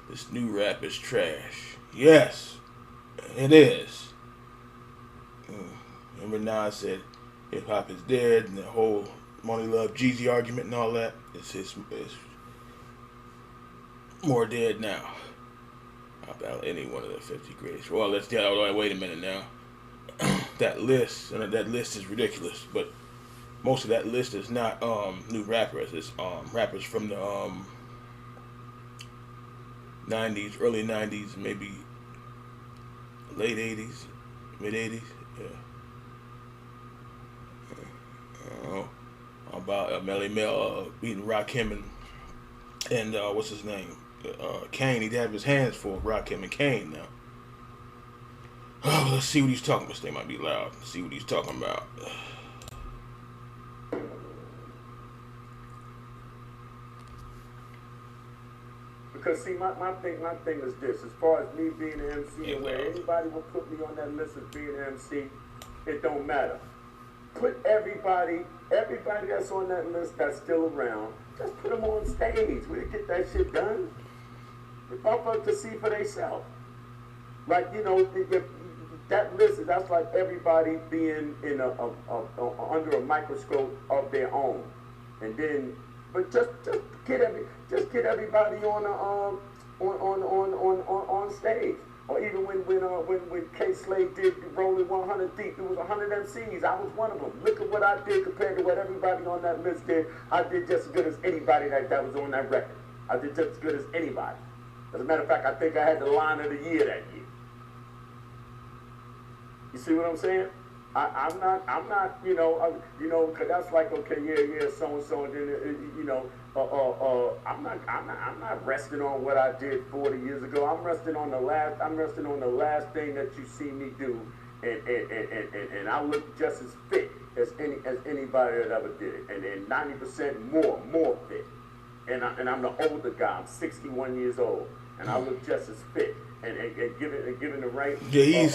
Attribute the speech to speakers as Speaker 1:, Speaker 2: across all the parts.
Speaker 1: This new rap is trash. Yes, it is. Remember Nas said hip hop is dead, and the whole Money Love Jeezy argument and all that. It's more dead now. About any one of the 50 greatest. Well, let's get out. Wait a minute now. That list, and that list is ridiculous. But most of that list is not new rappers. It's rappers from the 90s, early 90s, maybe late 80s, mid 80s. Yeah. About Melly Mel beating Rakim and what's his name? Kane. He'd have his hands for Rakim and Kane now. Oh, let's see what he's talking about. This thing might be loud. Let's see what he's talking about.
Speaker 2: Because see, my thing is this: as far as me being an MC, and where anybody will put me on that list as being an MC, it don't matter. Put everybody that's on that list that's still around, just put them on stage. We get that shit done. They bump up to see for themselves. Like, you know, that list, that's like everybody being in under a microscope of their own. And then, but just get everybody on stage. Or even when K Slade did Rolling 100 Deep, it was 100 MCs. I was one of them. Look at what I did compared to what everybody on that list did. I did just as good as anybody that was on that record. I did just as good as anybody. As a matter of fact, I think I had the line of the year that year. You see what I'm saying? I'm not, because that's like, okay, yeah, so and so, and then, I'm not resting on what I did 40 years ago. I'm resting on the last thing that you see me do, and I look just as fit as anybody that ever did it, and 90% more fit. And I'm the older guy. I'm 61 years old, and I look just as fit. And given the right,
Speaker 1: he's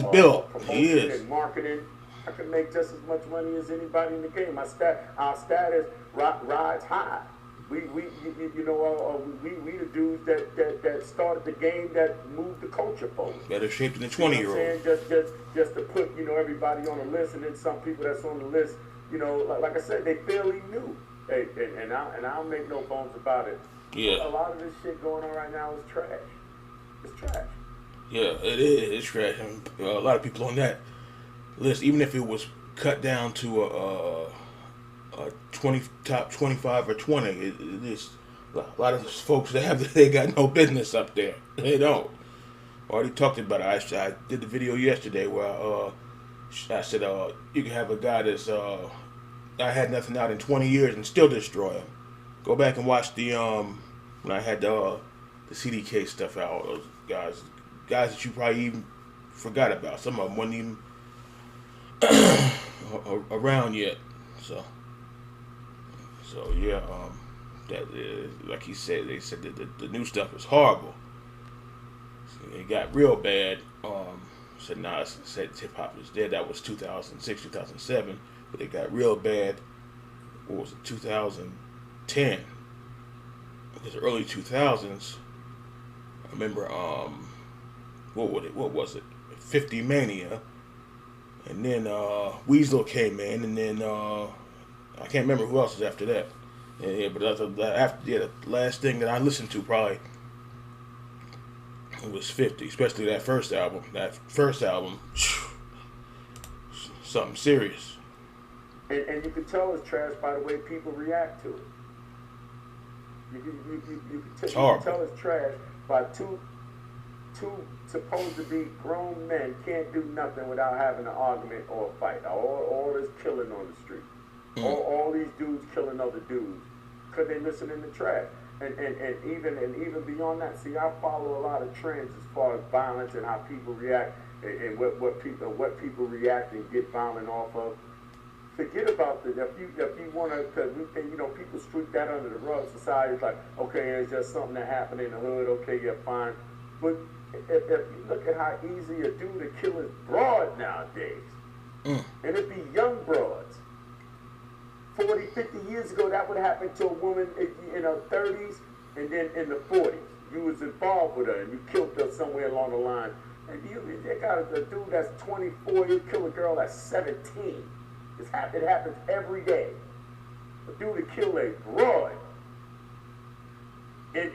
Speaker 1: built. He is.
Speaker 2: And marketing, I can make just as much money as anybody in the game. Our status rides high. We the dudes that started the game, that moved the culture forward.
Speaker 1: Better shape than the 20-year-old.
Speaker 2: Just to put everybody on the list, and then some people that's on the list, like I said, they fairly new. And I'll make no bones about it.
Speaker 1: Yeah.
Speaker 2: A lot of this shit going on right now is trash. It's trash.
Speaker 1: Yeah, it is. It's trash. I mean, a lot of people on that list, even if it was cut down to a top 25 or 20, it is a lot of those folks they got no business up there. They don't. Already talked about it. I did the video yesterday where I said you can have a guy that's I had nothing out in 20 years and still destroy him. Go back and watch the when I had the CDK stuff out. Those guys that you probably even forgot about. Some of them weren't even around yet. So yeah, that is, like he said, they said that the new stuff is horrible. So it got real bad. Said Nas said hip hop is dead. That was 2006, 2007. But it got real bad. What was it? 2010. Because the early 2000s. I remember. What was it? 50 Mania. And then Weasel came in, and then I can't remember who else was after that. Yeah, but the last thing that I listened to probably it was 50, especially that first album. That first album, something serious.
Speaker 2: And you can tell it's trash by the way people react to it. You can tell it's trash by two supposed to be grown men can't do nothing without having an argument or a fight. All this killing on the street. All these dudes killing other dudes because they listening to trash. And even beyond that, see, I follow a lot of trends as far as violence and how people react and what people react and get violent off of. Forget about this. If you want to, because we think, people sweep that under the rug. Society's like, okay, it's just something that happened in the hood. Okay, you're fine. But if you look at how easy a dude to kill is broad nowadays, and it be young broads. 40, 50 years ago, that would happen to a woman in her 30s, And then in the 40s, you was involved with her and you killed her somewhere along the line. And they got a dude that's 24, you kill a girl that's 17. It happens every day. A dude to kill a broad. And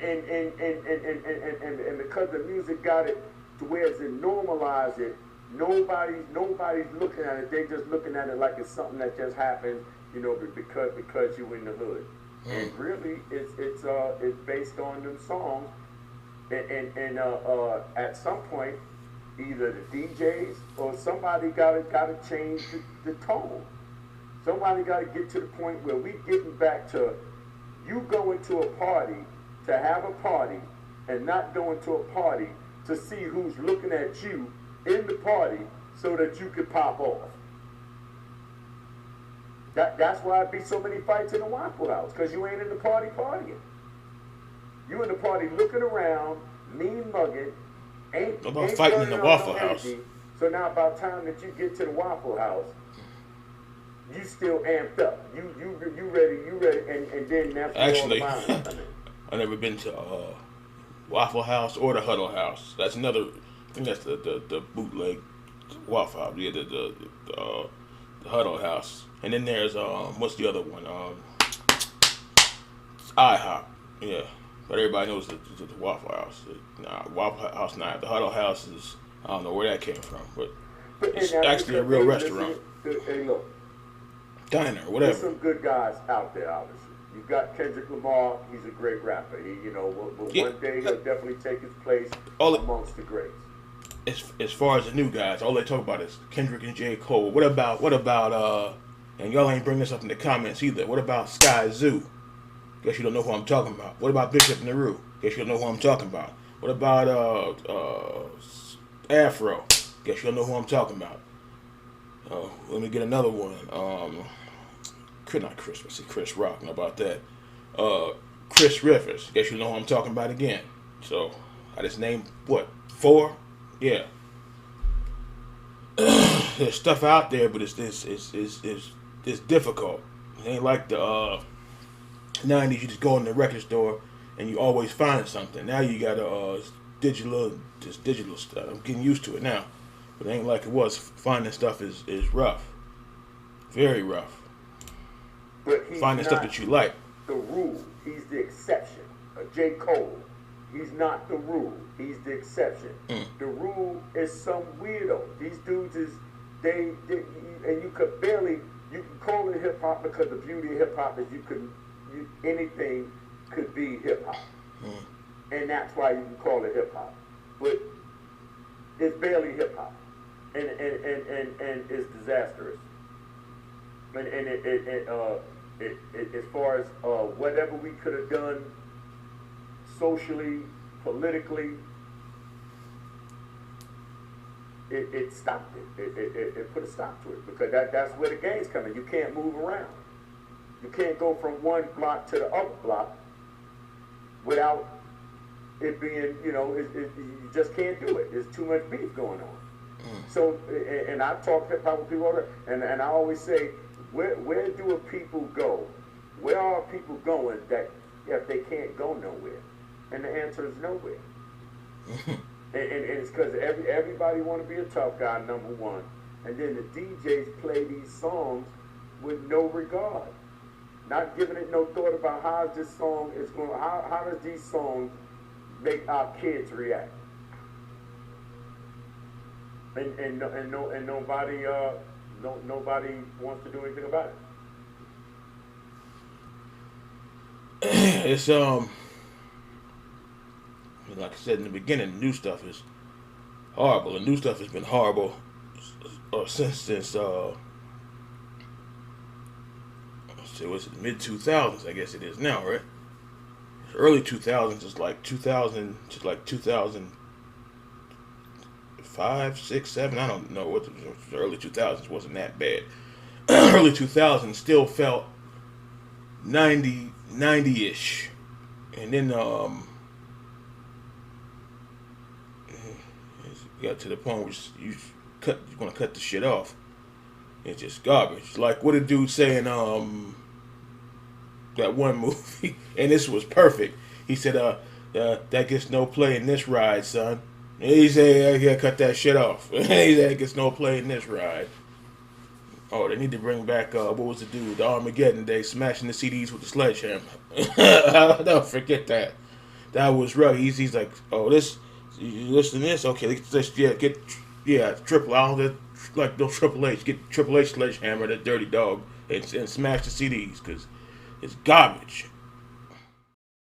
Speaker 2: because the music got it to where it normalized it, nobody's looking at it. They just looking at it like it's something that just happened, because you in the hood. And really, it's based on them songs. And at some point, either the DJs or somebody gotta change the tone. Somebody gotta get to the point where we getting back to you going to a party to have a party and not going to a party to see who's looking at you in the party so that you could pop off. That's why there be so many fights in the Waffle House, because you ain't in the party partying. You in the party looking around, mean mugging, ain't
Speaker 1: fighting in the Waffle House.
Speaker 2: So now about time that you get to the Waffle House, you still amped up. You ready, and then that's
Speaker 1: actually,
Speaker 2: all the violence come in.
Speaker 1: I've never been to Waffle House or the Huddle House. That's another. I think that's the bootleg Waffle House. Yeah, the Huddle House. And then there's what's the other one? IHOP. Yeah, but everybody knows the Waffle House. Nah, Waffle House not. The Huddle House is, I don't know where that came from, but it's actually a real restaurant.
Speaker 2: Hey, look.
Speaker 1: Diner, whatever.
Speaker 2: There's some good guys out there, obviously. You've got Kendrick Lamar. He's a great rapper. One day he'll definitely take his place amongst the greats.
Speaker 1: As far as the new guys, all they talk about is Kendrick and J. Cole. What about and y'all ain't bringing this up in the comments either. What about Sky Zoo? Guess you don't know who I'm talking about. What about Bishop Nehru? Guess you don't know who I'm talking about. What about Afro? Guess you don't know who I'm talking about. Let me get another one. Not Chris. Chris Rock. Know about that. Chris Rivers. Guess you know who I'm talking about again. So I just named 4? Yeah. There's stuff out there, but it's difficult. It ain't like the 90s. You just go in the record store and you always find something. Now you got digital stuff. I'm getting used to it now, but it ain't like it was. Finding stuff is rough, very rough.
Speaker 2: But he's
Speaker 1: finding stuff that you like.
Speaker 2: The rule. He's the exception. J. Cole. He's not the rule. He's the exception. The rule is some weirdo. These dudes is and you can call it hip hop, because the beauty of hip hop is anything could be hip hop, and that's why you can call it hip hop. But it's barely hip hop, and it's disastrous. And as far as whatever we could have done socially, politically, it stopped it. It put a stop to it, because that's where the game's coming. You can't move around. You can't go from one block to the other block without it being, you just can't do it. There's too much beef going on. So, and I talk hip hop with people all the time, and I always say, where do people go? Where are people going that if they can't go nowhere? And the answer is nowhere. and it's because everybody want to be a tough guy, number one. And then the DJs play these songs with no regard. Not giving it no thought about how this song is going, how does these songs make our kids react? And nobody nobody wants to do anything about it.
Speaker 1: It's like I said in the beginning, the new stuff is horrible. The new stuff has been horrible since was it mid 2000s? I guess it is now, right? Early 2000s is like 2000 to like 2005, 6, 7. I don't know what the early 2000s wasn't that bad. Early 2000s still felt 90-ish, and then it got to the point where you want to cut the shit off. It's just garbage. Like what did dude say in that one movie, and this was perfect. He said, that gets no play in this ride, son. He said, yeah, cut that shit off. He said, it gets no play in this ride. Oh, they need to bring back, what was the dude? The Armageddon Day, smashing the CDs with the sledgehammer. Don't forget that. That was rough. He's like, oh, you listen to this? Okay, let's get Triple H, like no Triple H, get Triple H sledgehammer, that dirty dog, and smash the CDs, because it's garbage.